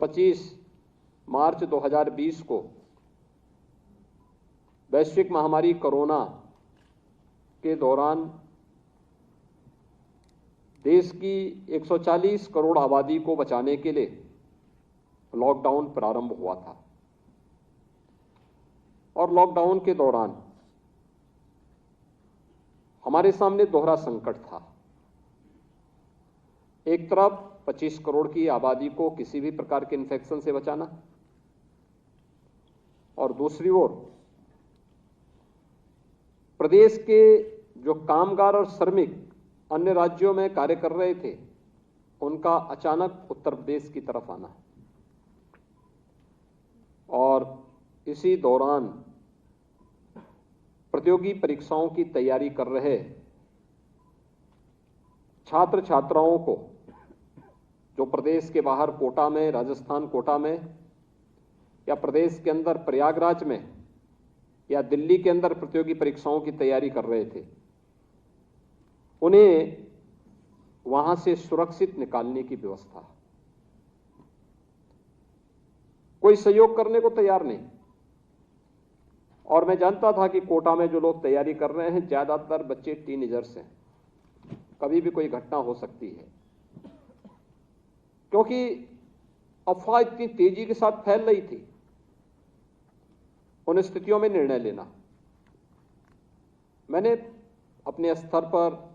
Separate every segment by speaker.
Speaker 1: 25 मार्च 2020 को वैश्विक महामारी कोरोना के दौरान देश की 140 करोड़ आबादी को बचाने के लिए लॉकडाउन प्रारंभ हुआ था। और लॉकडाउन के दौरान हमारे सामने दोहरा संकट था। एक तरफ 25 करोड़ की आबादी को किसी भी प्रकार के इन्फेक्शन से बचाना, और दूसरी ओर प्रदेश के जो कामगार और श्रमिक अन्य राज्यों में कार्य कर रहे थे, उनका अचानक उत्तर प्रदेश की तरफ आना। और इसी दौरान प्रतियोगी परीक्षाओं की तैयारी कर रहे छात्र छात्राओं को, जो प्रदेश के बाहर कोटा में, राजस्थान कोटा में, या प्रदेश के अंदर प्रयागराज में, या दिल्ली के अंदर प्रतियोगी परीक्षाओं की तैयारी कर रहे थे, उन्हें वहां से सुरक्षित निकालने की व्यवस्था। कोई सहयोग करने को तैयार नहीं। और मैं जानता था कि कोटा में जो लोग तैयारी कर रहे हैं, ज्यादातर बच्चे टीनेजर्स हैं, कभी भी कोई घटना हो सकती है, क्योंकि अफवाह इतनी तेजी के साथ फैल रही थी। उन स्थितियों में निर्णय लेना, मैंने अपने स्तर पर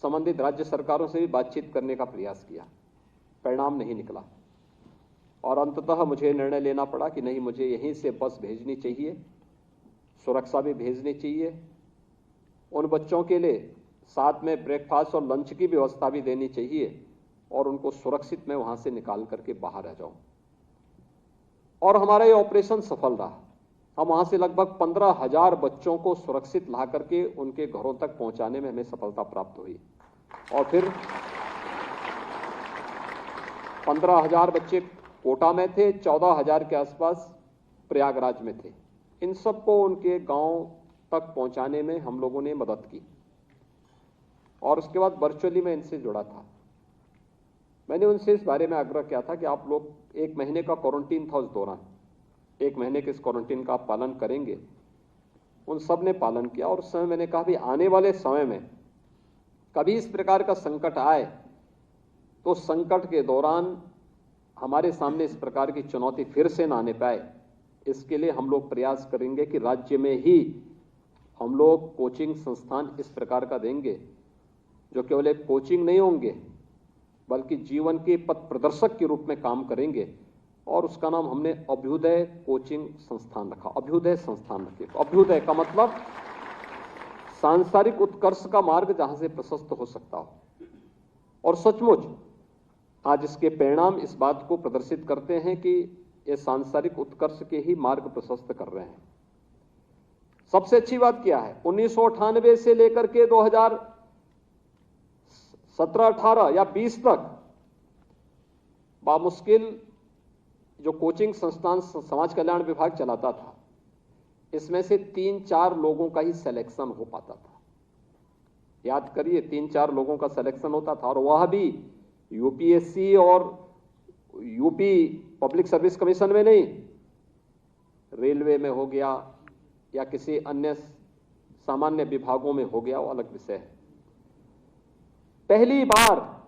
Speaker 1: संबंधित राज्य सरकारों से भी बातचीत करने का प्रयास किया, परिणाम नहीं निकला। और अंततः मुझे निर्णय लेना पड़ा कि नहीं, मुझे यहीं से बस भेजनी चाहिए, सुरक्षा भी भेजनी चाहिए, उन बच्चों के लिए साथ में ब्रेकफास्ट और लंच की व्यवस्था भी देनी चाहिए, और उनको सुरक्षित मैं वहां से निकाल करके बाहर आ जाऊं। और हमारा ये ऑपरेशन सफल रहा। हम वहां से लगभग 15,000 बच्चों को सुरक्षित ला करके उनके घरों तक पहुंचाने में हमें सफलता प्राप्त हुई। और फिर 15,000 बच्चे कोटा में थे, 14,000 के आसपास प्रयागराज में थे। इन सबको उनके गांव तक पहुंचाने में हम लोगों ने मदद की। और उसके बाद वर्चुअली मैं इनसे जुड़ा था। मैंने उनसे इस बारे में आग्रह किया था कि आप लोग 1 महीने का क्वारंटीन था, उस दौरान 1 महीने के इस क्वारंटीन का आप पालन करेंगे। उन सब ने पालन किया। और उस समय मैंने कहा भी आने वाले समय में कभी इस प्रकार का संकट आए तो संकट के दौरान हमारे सामने इस प्रकार की चुनौती फिर से ना आने पाए, इसके लिए हम लोग प्रयास करेंगे कि राज्य में ही हम लोग कोचिंग संस्थान इस प्रकार का देंगे, जो केवल एक कोचिंग नहीं होंगे बल्कि जीवन के पथ प्रदर्शक के रूप में काम करेंगे। और उसका नाम हमने अभ्युदय कोचिंग संस्थान रखा। अभ्युदय संस्थान रखे। अभ्युदय का मतलब सांसारिक उत्कर्ष का मार्ग जहां से प्रशस्त हो सकता हो। और सचमुच आज इसके परिणाम इस बात को प्रदर्शित करते हैं कि ये सांसारिक उत्कर्ष के ही मार्ग प्रशस्त कर रहे हैं। सबसे अच्छी बात क्या है, 1998 से लेकर के 2017, 18 या 20 तक बामुश्किल जो कोचिंग संस्थान समाज कल्याण विभाग चलाता था, इसमें से 3-4 लोगों का ही सिलेक्शन हो पाता था। याद करिए, 3-4 लोगों का सिलेक्शन होता था, और वह भी यूपीएससी और यूपी पब्लिक सर्विस कमीशन में नहीं, रेलवे में हो गया या किसी अन्य सामान्य विभागों में हो गया, वो अलग विषय है। पहली बार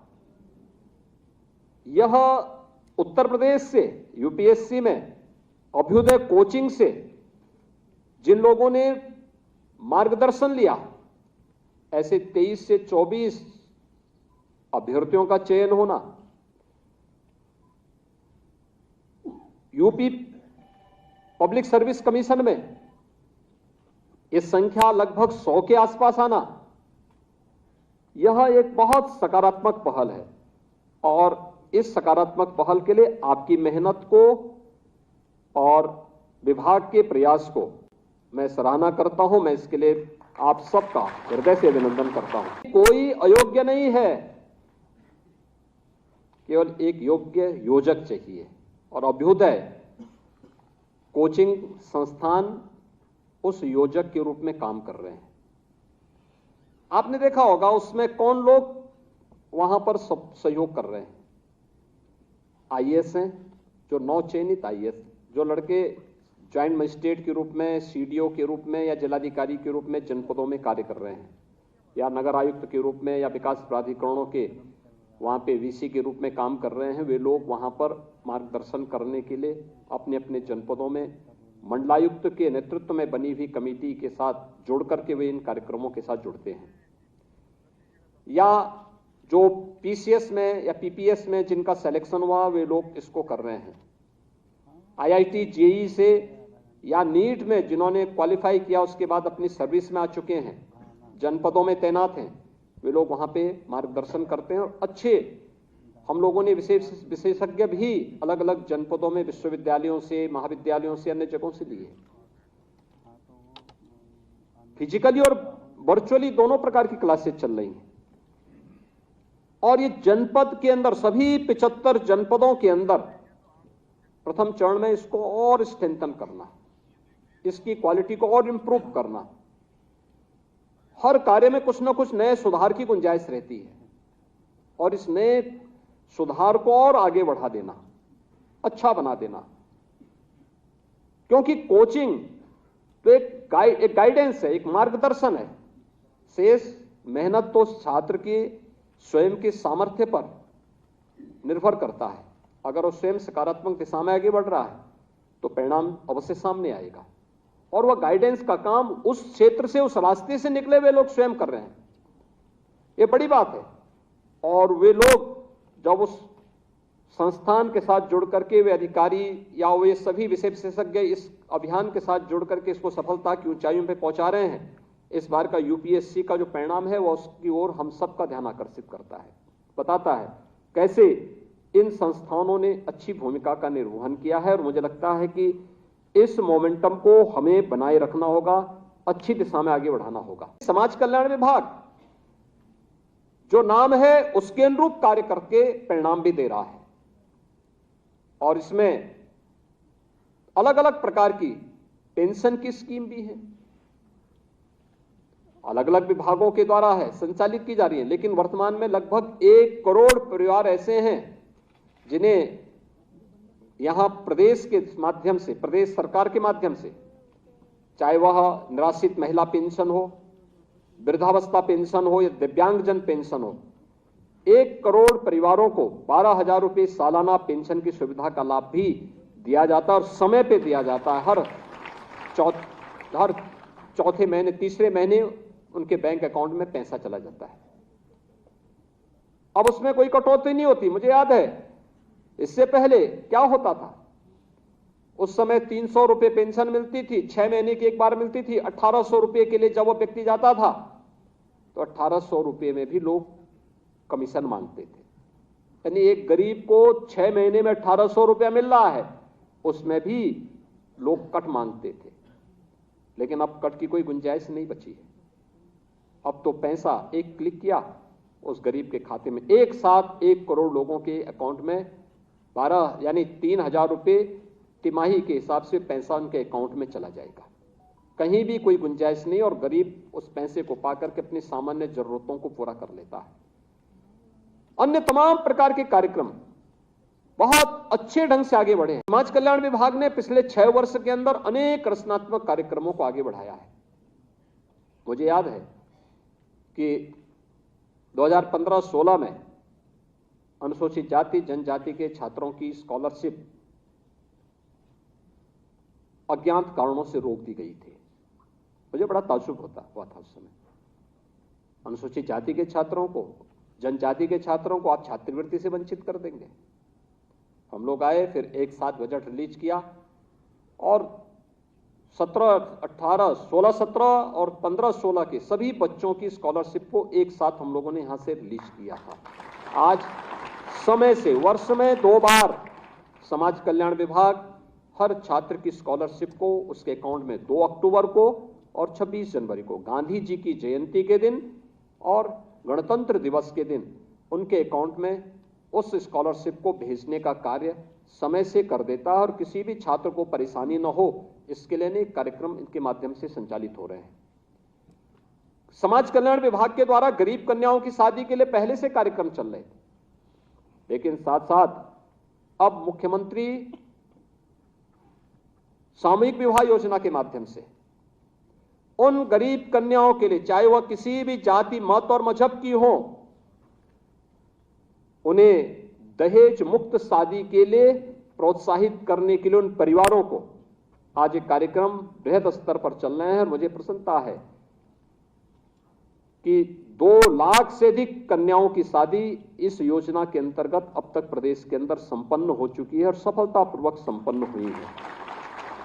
Speaker 1: यह उत्तर प्रदेश से यूपीएससी में अभ्युदय कोचिंग से जिन लोगों ने मार्गदर्शन लिया, ऐसे 23 से 24 अभ्यर्थियों का चयन होना, यूपी पब्लिक सर्विस कमीशन में यह संख्या लगभग 100 के आसपास आना, यह एक बहुत सकारात्मक पहल है। और इस सकारात्मक पहल के लिए आपकी मेहनत को और विभाग के प्रयास को मैं सराहना करता हूं। मैं इसके लिए आप सबका हृदय से अभिनंदन करता हूं। कोई अयोग्य नहीं है, केवल एक योग्य योजक चाहिए। और अभ्युदय कोचिंग संस्थान उस योजक के रूप में काम कर रहे हैं। आपने देखा होगा उसमें कौन लोग वहां पर सहयोग कर रहे हैं। आईएएस हैं, जो 9 चयनित आईएएस, जो लड़के ज्वाइंट मजिस्ट्रेट के रूप में, सीडीओ के रूप में या जिलाधिकारी के रूप में जनपदों में कार्य कर रहे हैं, या नगर आयुक्त के रूप में या विकास प्राधिकरणों के वहाँ पे वीसी के रूप में काम कर रहे हैं, वे लोग वहाँ पर मार्गदर्शन करने के लिए अपने अपने जनपदों में मंडलायुक्त के नेतृत्व में बनी हुई कमेटी के साथ जुड़ करके वे इन कार्यक्रमों के साथ जुड़ते हैं। या जो पीसीएस में या पीपीएस में जिनका सिलेक्शन हुआ, वे लोग इसको कर रहे हैं। आईआईटी जेईई से या नीट में जिन्होंने क्वालिफाई किया, उसके बाद अपनी सर्विस में आ चुके हैं, जनपदों में तैनात हैं, वे लोग वहां पे मार्गदर्शन करते हैं। और अच्छे हम लोगों ने विशेषज्ञ भी अलग अलग जनपदों में विश्वविद्यालयों से, महाविद्यालयों से, अन्य जगहों से लिए। फिजिकली और वर्चुअली दोनों प्रकार की क्लासेस चल रही हैं। और ये जनपद के अंदर, सभी 75 जनपदों के अंदर प्रथम चरण में इसको और स्ट्रेंथन करना, इसकी क्वालिटी को और इंप्रूव करना। हर कार्य में कुछ ना कुछ नए सुधार की गुंजाइश रहती है और इस नए सुधार को और आगे बढ़ा देना, अच्छा बना देना। क्योंकि कोचिंग तो एक गाइडेंस है, एक मार्गदर्शन है। शेष मेहनत तो छात्र के स्वयं के सामर्थ्य पर निर्भर करता है। अगर वो स्वयं सकारात्मक दिशा में आगे बढ़ रहा है तो परिणाम अवश्य सामने आएगा। और वह गाइडेंस का काम उस क्षेत्र से, उस रास्ते से निकले हुए लोग स्वयं कर रहे हैं, ये बड़ी बात है। और वे लोग जब उस संस्थान के साथ जुड़ करके, वे अधिकारी या वे सभी विषय विशेषज्ञ इस अभियान के साथ जुड़ करके इसको सफलता की ऊंचाइयों पे पहुंचा रहे हैं, इस बार का यूपीएससी का जो परिणाम है वह उसकी ओर हम सबका ध्यान आकर्षित करता है, बताता है कैसे इन संस्थानों ने अच्छी भूमिका का निर्वहन किया है। और मुझे लगता है कि इस मोमेंटम को हमें बनाए रखना होगा, अच्छी दिशा में आगे बढ़ाना होगा। समाज कल्याण विभाग जो नाम है उसके अनुरूप कार्य करके परिणाम भी दे रहा है। और इसमें अलग अलग प्रकार की पेंशन की स्कीम भी है, अलग अलग विभागों के द्वारा है, संचालित की जा रही है। लेकिन वर्तमान में लगभग 1 करोड़ परिवार ऐसे हैं जिन्हें यहां प्रदेश के माध्यम से, प्रदेश सरकार के माध्यम से, चाहे वह निराश्रित महिला पेंशन हो, वृद्धावस्था पेंशन हो या दिव्यांगजन पेंशन हो, 1 करोड़ परिवारों को 12,000 रुपये सालाना पेंशन की सुविधा का लाभ भी दिया जाता है और समय पे दिया जाता है। हर चौथे महीने, तीसरे महीने उनके बैंक अकाउंट में पैसा चला जाता है। अब उसमें कोई कटौती नहीं होती। मुझे याद है इससे पहले क्या होता था, उस समय 300 रुपये पेंशन मिलती थी, 6 महीने की एक बार मिलती थी। 1800 रुपये के लिए जब वो व्यक्ति जाता था तो 1800 रुपये में भी लोग कमीशन मांगते थे। यानी एक गरीब को 6 महीने में 1800 रुपया मिल रहा है, उसमें भी लोग कट मांगते थे। लेकिन अब कट की कोई गुंजाइश नहीं बची है। अब तो पैसा एक क्लिक किया, उस गरीब के खाते में एक साथ 1 करोड़ लोगों के अकाउंट में 12 यानी 3,000 रुपये तिमाही के हिसाब से पैसा उनके अकाउंट में चला जाएगा। कहीं भी कोई गुंजाइश नहीं और गरीब उस पैसे को पाकर के अपनी सामान्य जरूरतों को पूरा कर लेता है। अन्य तमाम प्रकार के कार्यक्रम बहुत अच्छे ढंग से आगे बढ़े हैं। समाज कल्याण विभाग ने पिछले 6 वर्ष के अंदर अनेक रचनात्मक कार्यक्रमों को आगे बढ़ाया है। मुझे याद है कि 2015-16 में अनुसूचित जाति जनजाति के छात्रों की स्कॉलरशिप अज्ञात कारणों से रोक दी गई थी। मुझे बड़ा ताज्जुब हुआ था उस समय। अनुसूचित जाति के छात्रों को, जनजाति के छात्रों को आप छात्रवृत्ति से वंचित कर देंगे। हम लोग आए, फिर एक साथ बजट रिलीज किया और 17-18, 16-17 और 15-16 के सभी बच्चों की स्कॉलरशिप को एक साथ हम लोगों ने यहां से रिलीज किया था। आज समय से वर्ष में 2 बार समाज कल्याण विभाग हर छात्र की स्कॉलरशिप को उसके अकाउंट में 2 अक्टूबर को और 26 जनवरी को, गांधी जी की जयंती के दिन और गणतंत्र दिवस के दिन, उनके अकाउंट में उस स्कॉलरशिप को भेजने का कार्य समय से कर देता है। और किसी भी छात्र को परेशानी न हो, इसके लिए अनेक कार्यक्रम इनके माध्यम से संचालित हो रहे हैं। समाज कल्याण विभाग के द्वारा गरीब कन्याओं की शादी के लिए पहले से कार्यक्रम चल रहे थे, लेकिन साथ साथ अब मुख्यमंत्री सामूहिक विवाह योजना के माध्यम से उन गरीब कन्याओं के लिए, चाहे वह किसी भी जाति, मत और मजहब की हो, उन्हें दहेज मुक्त शादी के लिए प्रोत्साहित करने के लिए उन परिवारों को आज एक कार्यक्रम बृहद स्तर पर चल रहे हैं। और मुझे प्रसन्नता है कि 2 लाख से अधिक कन्याओं की शादी इस योजना के अंतर्गत अब तक प्रदेश के अंदर संपन्न हो चुकी है और सफलतापूर्वक संपन्न हुई है।